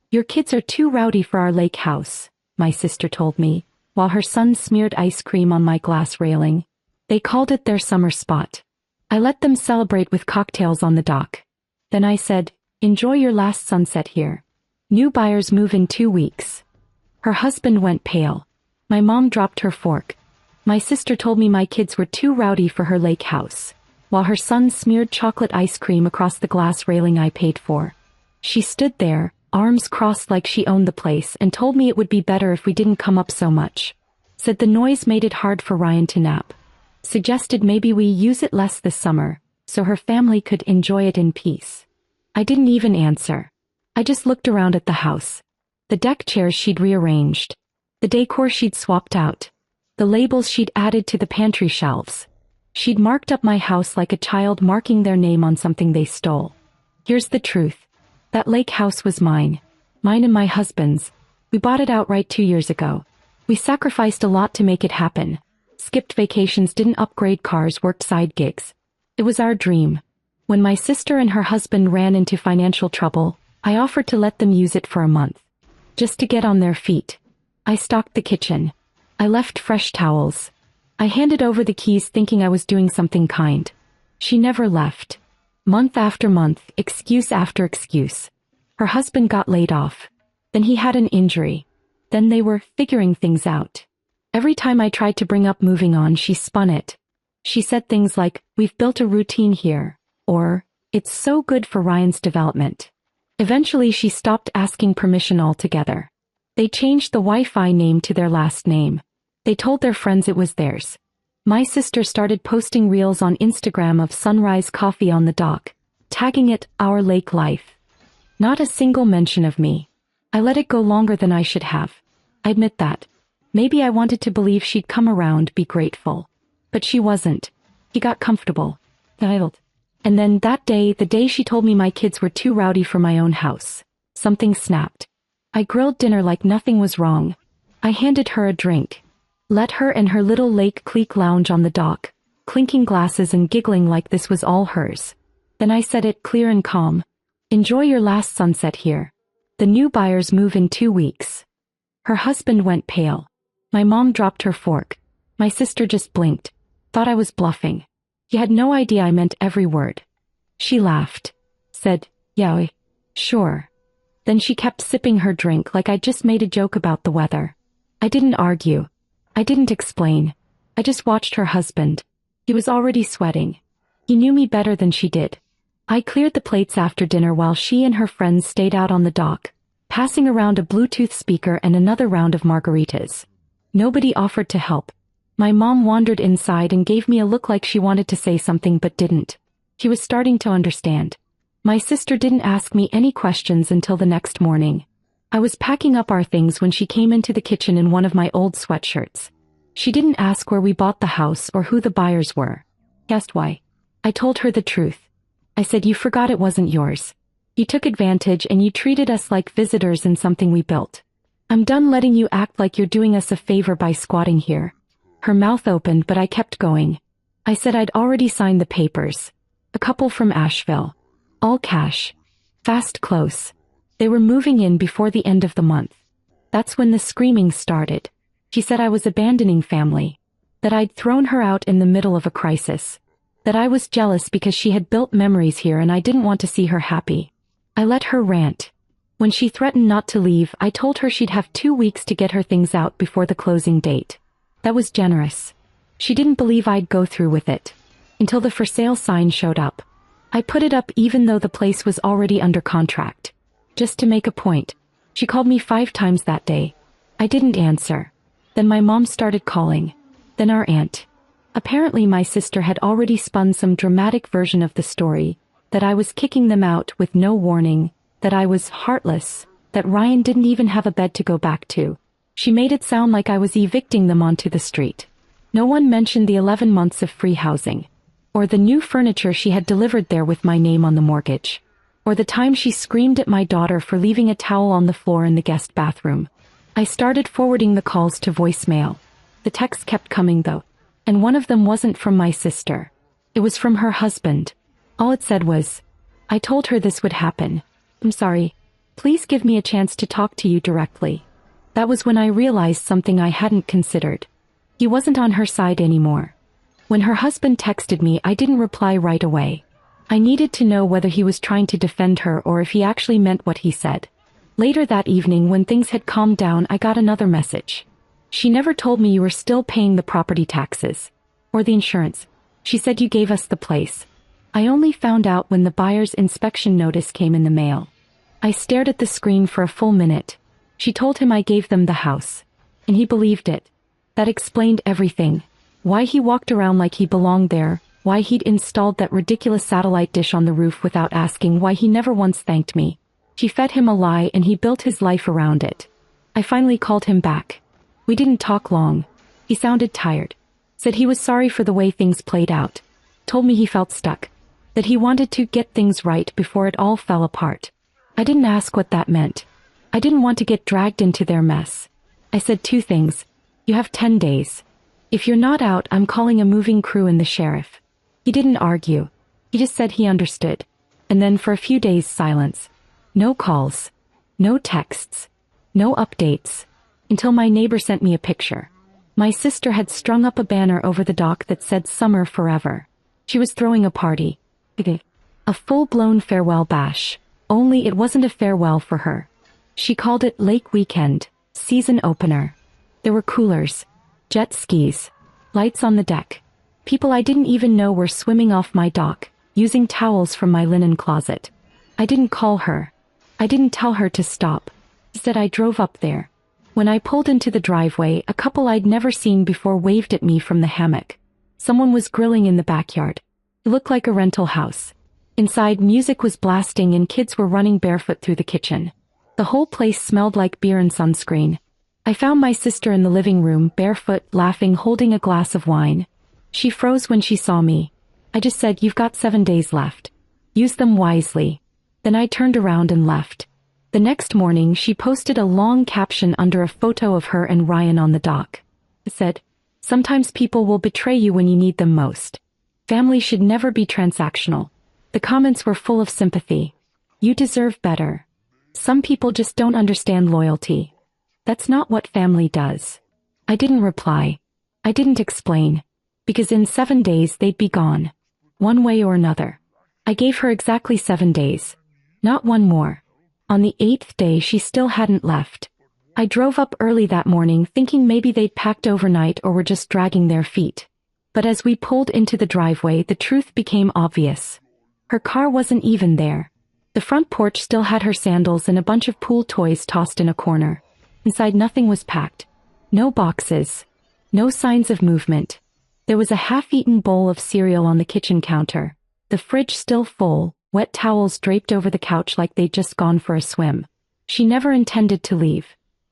"Your kids are too rowdy for our lake house," my sister told me, while her son smeared ice cream on my glass railing. They called it their summer spot. I let them celebrate with cocktails on the dock. Then I said, "Enjoy your last sunset here. New buyers move in 2 weeks." Her husband went pale. My mom dropped her fork. My sister told me my kids were too rowdy for her lake house, while her son smeared chocolate ice cream across the glass railing I paid for. She stood there, arms crossed like she owned the place, and told me it would be better if we didn't come up so much. Said the noise made it hard for Ryan to nap. Suggested maybe we use it less this summer, so her family could enjoy it in peace. I didn't even answer. I just looked around at the house. The deck chairs she'd rearranged. The decor she'd swapped out. The labels she'd added to the pantry shelves. She'd marked up my house like a child marking their name on something they stole. Here's the truth. That lake house was mine. Mine and my husband's. We bought it outright 2 years ago. We sacrificed a lot to make it happen. Skipped vacations, didn't upgrade cars, worked side gigs. It was our dream. When my sister and her husband ran into financial trouble, I offered to let them use it for a month. Just to get on their feet. I stocked the kitchen. I left fresh towels. I handed over the keys thinking I was doing something kind. She never left. Month after month, excuse after excuse. Her husband got laid off. Then he had an injury. Then they were figuring things out. Every time I tried to bring up moving on, she spun it. She said things like, "We've built a routine here," or, "It's so good for Ryan's development." Eventually she stopped asking permission altogether. They changed the Wi-Fi name to their last name. They told their friends it was theirs. My sister started posting reels on Instagram of sunrise coffee on the dock, tagging it Our Lake Life. Not a single mention of me. I let it go longer than I should have. I admit that. Maybe I wanted to believe she'd come around, be grateful. But she wasn't. He got comfortable. And then that day, the day she told me my kids were too rowdy for my own house, something snapped. I grilled dinner like nothing was wrong. I handed her a drink. Let her and her little lake clique lounge on the dock, clinking glasses and giggling like this was all hers. Then I said it clear and calm. "Enjoy your last sunset here. The new buyers move in 2 weeks." Her husband went pale. My mom dropped her fork. My sister just blinked. Thought I was bluffing. He had no idea I meant every word. She laughed. Said, "Yeah, sure." Then she kept sipping her drink like I'd just made a joke about the weather. I didn't argue. I didn't explain. I just watched her husband. He was already sweating. He knew me better than she did. I cleared the plates after dinner while she and her friends stayed out on the dock, passing around a Bluetooth speaker and another round of margaritas. Nobody offered to help. My mom wandered inside and gave me a look like she wanted to say something but didn't. She was starting to understand. My sister didn't ask me any questions until the next morning. I was packing up our things when she came into the kitchen in one of my old sweatshirts. She didn't ask where we bought the house or who the buyers were. Guessed why. I told her the truth. I said, "You forgot it wasn't yours. You took advantage and you treated us like visitors in something we built. I'm done letting you act like you're doing us a favor by squatting here." Her mouth opened, but I kept going. I said I'd already signed the papers. A couple from Asheville. All cash. Fast close. They were moving in before the end of the month. That's when the screaming started. She said I was abandoning family. That I'd thrown her out in the middle of a crisis. That I was jealous because she had built memories here and I didn't want to see her happy. I let her rant. When she threatened not to leave, I told her she'd have 2 weeks to get her things out before the closing date. That was generous. She didn't believe I'd go through with it. Until the for sale sign showed up. I put it up even though the place was already under contract. Just to make a point. She called me 5 times that day. I didn't answer. Then my mom started calling. Then our aunt. Apparently my sister had already spun some dramatic version of the story, that I was kicking them out with no warning, that I was heartless, that Ryan didn't even have a bed to go back to. She made it sound like I was evicting them onto the street. No one mentioned the 11 months of free housing, or the new furniture she had delivered there with my name on the mortgage, or the time she screamed at my daughter for leaving a towel on the floor in the guest bathroom. I started forwarding the calls to voicemail. The texts kept coming though, and one of them wasn't from my sister. It was from her husband. All it said was, "I told her this would happen. I'm sorry. Please give me a chance to talk to you directly. That was when I realized something I hadn't considered. He wasn't on her side anymore. When her husband texted me, I didn't reply right away. I needed to know whether he was trying to defend her or if he actually meant what he said. Later that evening, when things had calmed down, I got another message. She never told me you were still paying the property taxes. Or the insurance. She said you gave us the place. I only found out when the buyer's inspection notice came in the mail. I stared at the screen for a full minute. She told him I gave them the house. And he believed it. That explained everything. Why he walked around like he belonged there, why he'd installed that ridiculous satellite dish on the roof without asking, why he never once thanked me. She fed him a lie and he built his life around it. I finally called him back. We didn't talk long. He sounded tired. Said he was sorry for the way things played out. Told me he felt stuck. That he wanted to get things right before it all fell apart. I didn't ask what that meant. I didn't want to get dragged into their mess. I said 2 things. You have 10 days. If you're not out, I'm calling a moving crew and the sheriff. He didn't argue. He just said he understood. And then for a few days, silence. No calls. No texts. No updates. Until my neighbor sent me a picture. My sister had strung up a banner over the dock that said summer forever. She was throwing a party. A full-blown farewell bash. Only it wasn't a farewell for her. She called it Lake Weekend, season opener. There were coolers, jet skis, lights on the deck. People I didn't even know were swimming off my dock, using towels from my linen closet. I didn't call her. I didn't tell her to stop. Instead, I drove up there. When I pulled into the driveway, a couple I'd never seen before waved at me from the hammock. Someone was grilling in the backyard. It looked like a rental house. Inside, music was blasting and kids were running barefoot through the kitchen. The whole place smelled like beer and sunscreen. I found my sister in the living room, barefoot, laughing, holding a glass of wine. She froze when she saw me. I just said, "You've got 7 days left. Use them wisely." Then I turned around and left. The next morning, she posted a long caption under a photo of her and Ryan on the dock. It said, "Sometimes people will betray you when you need them most. Family should never be transactional." The comments were full of sympathy. "You deserve better. Some people just don't understand loyalty. That's not what family does." I didn't reply. I didn't explain. Because in 7 days they'd be gone. One way or another. I gave her exactly 7 days. Not one more. On the 8th day she still hadn't left. I drove up early that morning thinking maybe they'd packed overnight or were just dragging their feet. But as we pulled into the driveway, the truth became obvious. Her car wasn't even there. The front porch still had her sandals and a bunch of pool toys tossed in a corner. Inside, nothing was packed. No boxes. No signs of movement. There was a half-eaten bowl of cereal on the kitchen counter. The fridge still full, wet towels draped over the couch like they'd just gone for a swim. She never intended to leave.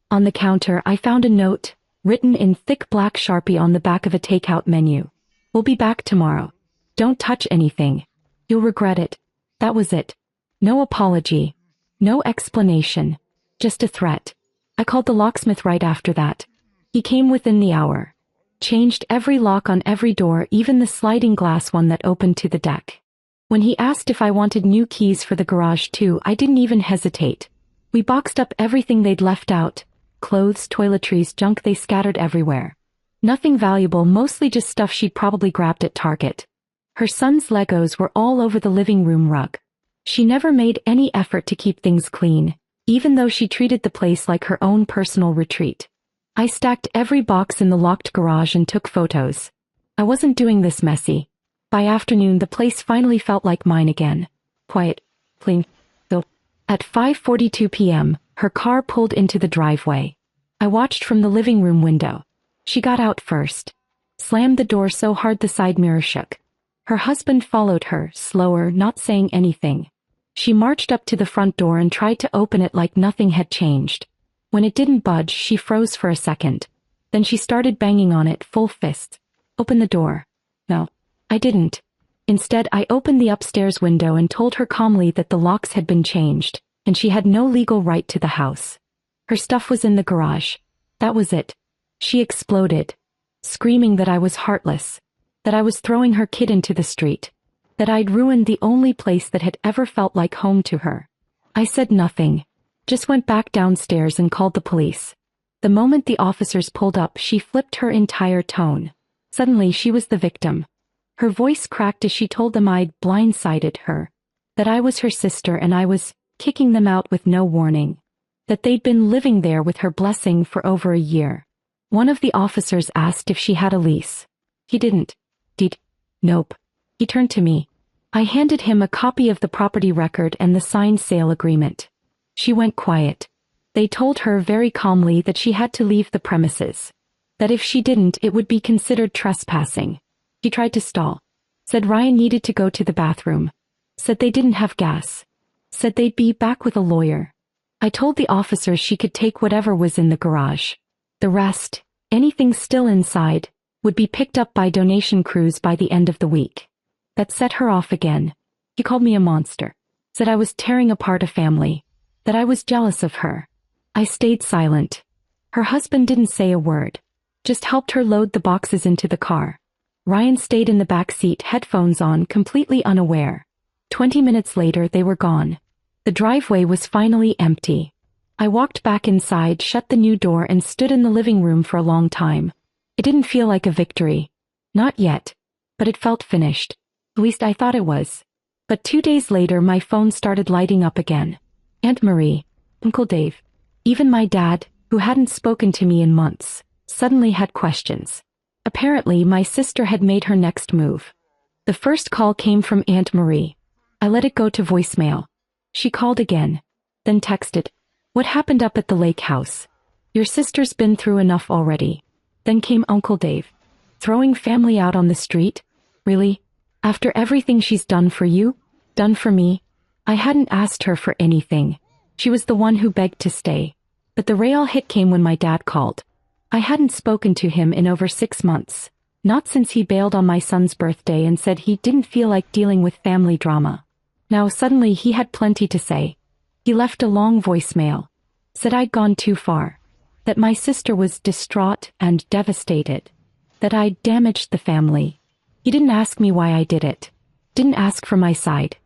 On the counter, I found a note, written in thick black Sharpie on the back of a takeout menu. "We'll be back tomorrow. Don't touch anything. You'll regret it." That was it. No apology. No explanation. Just a threat. I called the locksmith right after that. He came within the hour. Changed every lock on every door, even the sliding glass one that opened to the deck. When he asked if I wanted new keys for the garage too, I didn't even hesitate. We boxed up everything they'd left out. Clothes, toiletries, junk they scattered everywhere. Nothing valuable, mostly just stuff she'd probably grabbed at Target. Her son's Legos were all over the living room rug. She never made any effort to keep things clean, even though she treated the place like her own personal retreat. I stacked every box in the locked garage and took photos. I wasn't doing this messy. By afternoon, the place finally felt like mine again. Quiet, clean, filled. At 5:42 p.m., her car pulled into the driveway. I watched from the living room window. She got out first. Slammed the door so hard the side mirror shook. Her husband followed her, slower, not saying anything. She marched up to the front door and tried to open it like nothing had changed. When it didn't budge, she froze for a second. Then she started banging on it, full fist. "Open the door." No, I didn't. Instead, I opened the upstairs window and told her calmly that the locks had been changed, and she had no legal right to the house. Her stuff was in the garage. That was it. She exploded, screaming that I was heartless, that I was throwing her kid into the street, that I'd ruined the only place that had ever felt like home to her. I said nothing. Just went back downstairs and called the police. The moment the officers pulled up, she flipped her entire tone. Suddenly she was the victim. Her voice cracked as she told them I'd blindsided her. That I was her sister and I was kicking them out with no warning. That they'd been living there with her blessing for over a year. One of the officers asked if she had a lease. He didn't. Nope. He turned to me. I handed him a copy of the property record and the signed sale agreement. She went quiet. They told her very calmly that she had to leave the premises. That if she didn't, it would be considered trespassing. She tried to stall. Said Ryan needed to go to the bathroom. Said they didn't have gas. Said they'd be back with a lawyer. I told the officers she could take whatever was in the garage. The rest, anything still inside, would be picked up by donation crews by the end of the week. That set her off again. He called me a monster. Said I was tearing apart a family. That I was jealous of her. I stayed silent. Her husband didn't say a word. Just helped her load the boxes into the car. Ryan stayed in the back seat, headphones on, completely unaware. 20 minutes later they were gone. The driveway was finally empty. I walked back inside, shut the new door and stood in the living room for a long time. It didn't feel like a victory. Not yet. But it felt finished. At least I thought it was. But 2 days later my phone started lighting up again. Aunt Marie, Uncle Dave, even my dad, who hadn't spoken to me in months, suddenly had questions. Apparently my sister had made her next move. The first call came from Aunt Marie. I let it go to voicemail. She called again, then texted, "What happened up at the lake house? Your sister's been through enough already." Then came Uncle Dave. "Throwing family out on the street? Really? After everything she's done for you? Done for me?" I hadn't asked her for anything. She was the one who begged to stay. But the real hit came when my dad called. I hadn't spoken to him in over 6 months. Not since he bailed on my son's birthday and said he didn't feel like dealing with family drama. Now suddenly he had plenty to say. He left a long voicemail. Said I'd gone too far. That my sister was distraught and devastated. That I'd damaged the family. He didn't ask me why I did it. Didn't ask for my side.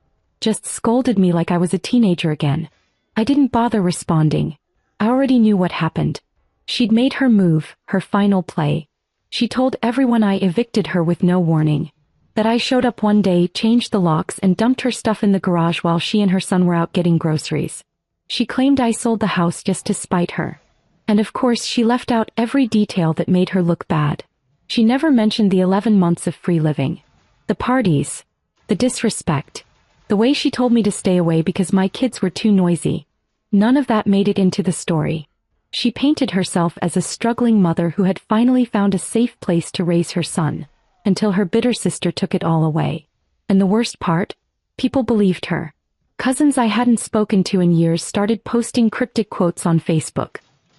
Just scolded me like I was a teenager again. I didn't bother responding. I already knew what happened. She'd made her move, her final play. She told everyone I evicted her with no warning. That I showed up one day, changed the locks and dumped her stuff in the garage while she and her son were out getting groceries. She claimed I sold the house just to spite her. And of course she left out every detail that made her look bad. She never mentioned the 11 months of free living. The parties. The disrespect. The way she told me to stay away because my kids were too noisy. None of that made it into the story. She painted herself as a struggling mother who had finally found a safe place to raise her son. Until her bitter sister took it all away. And the worst part? People believed her. Cousins I hadn't spoken to in years started posting cryptic quotes on Facebook.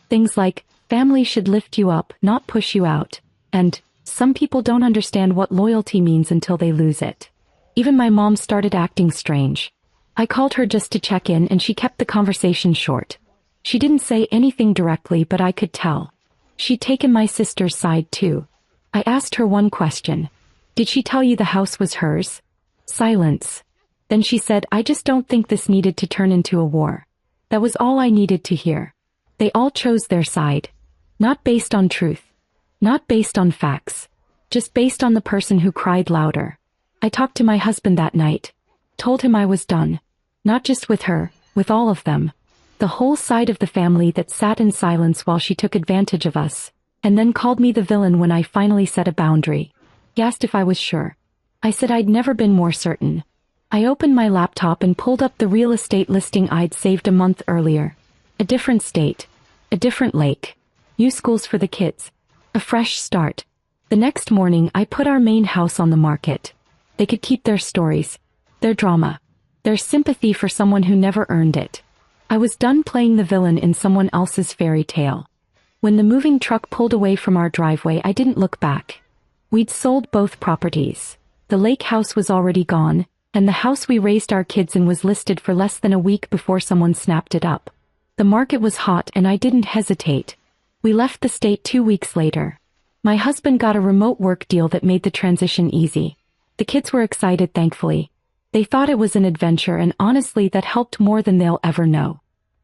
Things like, "Family should lift you up, not push you out," and, "Some people don't understand what loyalty means until they lose it." Even my mom started acting strange. I called her just to check in and she kept the conversation short. She didn't say anything directly, but I could tell. She'd taken my sister's side too. I asked her one question. "Did she tell you the house was hers?" Silence. Then she said, "I just don't think this needed to turn into a war." That was all I needed to hear. They all chose their side. Not based on truth. Not based on facts. Just based on the person who cried louder. I talked to my husband that night. Told him I was done. Not just with her, with all of them. The whole side of the family that sat in silence while she took advantage of us. And then called me the villain when I finally set a boundary. He asked if I was sure. I said I'd never been more certain. I opened my laptop and pulled up the real estate listing I'd saved a month earlier. A different state. A different lake. New schools for the kids. A fresh start. The next morning I put our main house on the market. They could keep their stories. Their drama. Their sympathy for someone who never earned it. I was done playing the villain in someone else's fairy tale. When the moving truck pulled away from our driveway, I didn't look back. We'd sold both properties. The lake house was already gone, and the house we raised our kids in was listed for less than a week before someone snapped it up. The market was hot and I didn't hesitate. We left the state 2 weeks later. My husband got a remote work deal that made the transition easy. The kids were excited, thankfully. They thought it was an adventure, and honestly that helped more than they'll ever know.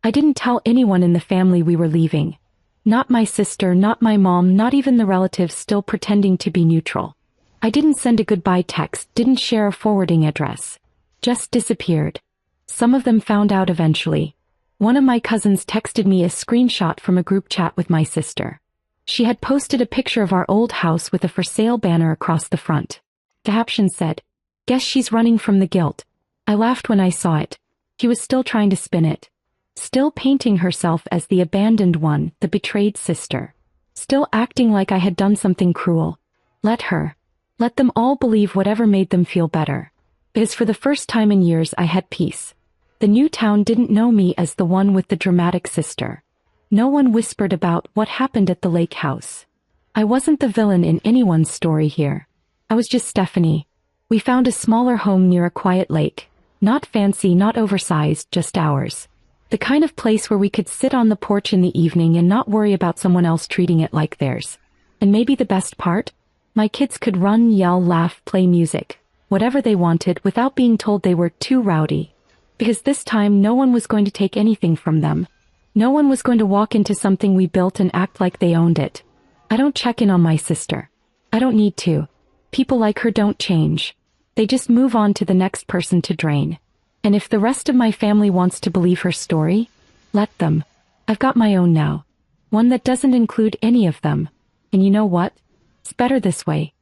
I didn't tell anyone in the family we were leaving. Not my sister, not my mom, not even the relatives still pretending to be neutral. I didn't send a goodbye text, didn't share a forwarding address. Just disappeared. Some of them found out eventually. One of my cousins texted me a screenshot from a group chat with my sister. She had posted a picture of our old house with a for sale banner across the front. The caption said, "Guess she's running from the guilt." I laughed when I saw it. He was still trying to spin it. Still painting herself as the abandoned one, the betrayed sister. Still acting like I had done something cruel. Let her. Let them all believe whatever made them feel better. Because for the first time in years I had peace. The new town didn't know me as the one with the dramatic sister. No one whispered about what happened at the lake house. I wasn't the villain in anyone's story here. I was just Stephanie. We found a smaller home near a quiet lake. Not fancy, not oversized, just ours. The kind of place where we could sit on the porch in the evening and not worry about someone else treating it like theirs. And maybe the best part? My kids could run, yell, laugh, play music, whatever they wanted without being told they were too rowdy. Because this time no one was going to take anything from them. No one was going to walk into something we built and act like they owned it. I don't check in on my sister. I don't need to. People like her don't change. They just move on to the next person to drain. And if the rest of my family wants to believe her story, let them. I've got my own now. One that doesn't include any of them. And you know what? It's better this way.